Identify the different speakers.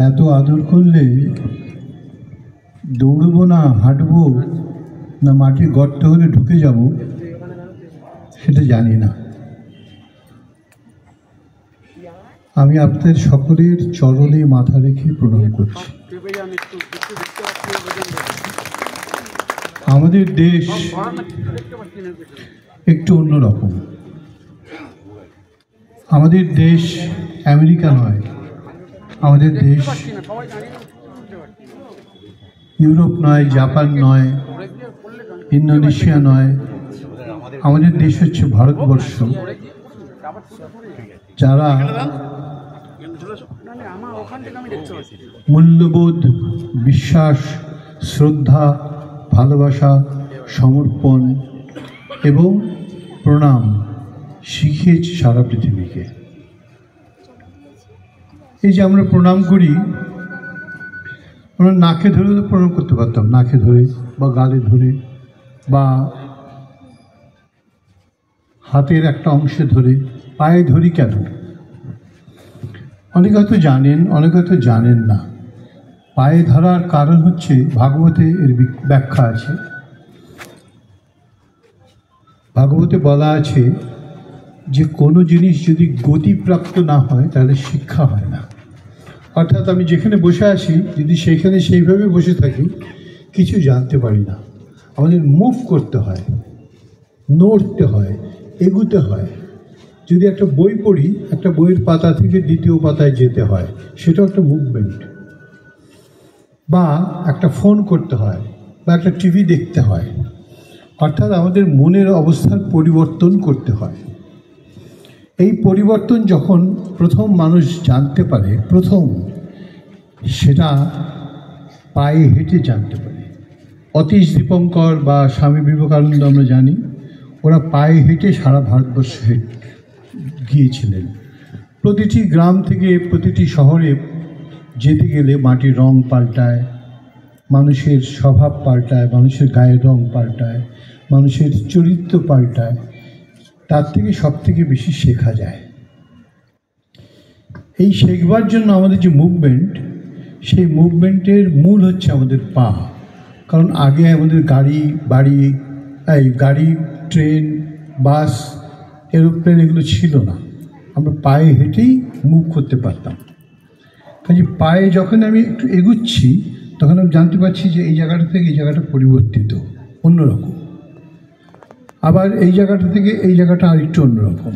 Speaker 1: এত আদর করলে দৌড়বো না, হাঁটবো না, মাটির গর্ত হলে ঢুকে যাব সেটা জানি না। আমি আপনাদের সকলের চরণে মাথা রেখে প্রণাম করছি। আমাদের দেশ একটু অন্যরকম। আমাদের দেশ আমেরিকা নয়, আমাদের দেশ ইউরোপ নয়, জাপান নয়, ইন্দোনেশিয়া নয়, আমাদের দেশ হচ্ছে ভারতবর্ষ। যারা মূল্যবোধ, বিশ্বাস, শ্রদ্ধা, ভালোবাসা, সমর্পণ এবং প্রণাম শিখিয়েছে সারা পৃথিবীকে। এই যে আমরা প্রণাম করি, আমরা নাকে ধরে তো প্রণাম করতে পারতাম, নাকে ধরে বা গালে ধরে বা হাতের একটা অংশে ধরে, পায়ে ধরি কেন? অনেকে হয়তো জানেন, অনেকে হয়তো জানেন না। পায়ে ধরার কারণ হচ্ছে, ভাগবতে এর ব্যাখ্যা আছে। ভাগবতে বলা আছে যে কোনো জিনিস যদি গতিপ্রাপ্ত না হয় তাহলে শিক্ষা হয় না। অর্থাৎ আমি যেখানে বসে আছি, যদি সেখানে সেইভাবে বসে থাকি, কিছু জানতে পারি না। আমাদের মুভ করতে হয়, নড়তে হয়, এগুতে হয়। যদি একটা বই পড়ি, একটা বইয়ের পাতা থেকে দ্বিতীয় পাতায় যেতে হয়, সেটাও একটা মুভমেন্ট। বা একটা ফোন করতে হয়, বা একটা টিভি দেখতে হয়। অর্থাৎ আমাদের মনের অবস্থার পরিবর্তন করতে হয়। এই পরিবর্তন যখন প্রথম মানুষ জানতে পারে, প্রথম সেটা পায়ে হেঁটে জানতে পারে। অতীশ দীপঙ্কর বা স্বামী বিবেকানন্দ আমরা জানি, ওরা পায়ে হেঁটে সারা ভারতবর্ষ গিয়েছিলেন। প্রতিটি গ্রাম থেকে প্রতিটি শহরে যেতে গেলে মাটির রং পাল্টায়, মানুষের স্বভাব পাল্টায়, মানুষের গায়ের রং পাল্টায়, মানুষের চরিত্র পাল্টায়। তার থেকে সব থেকে বেশি শেখা যায়। এই শেখবার জন্য আমাদের যে মুভমেন্ট, সেই মুভমেন্টের মূল হচ্ছে আমাদের পা। কারণ আগে আমাদের গাড়ি, ট্রেন, বাস, এরোপ্লেন এগুলো ছিল না। আমরা পায়ে হেঁটেই মুভ করতে পারতাম। কাজে পায়ে যখন আমি একটু এগুচ্ছি, তখন আমি জানতে পারছি যে এই জায়গাটা থেকে এই জায়গাটা পরিবর্তিত, অন্যরকম। আবার এই জায়গাটা থেকে এই জায়গাটা আরেকটু অন্যরকম।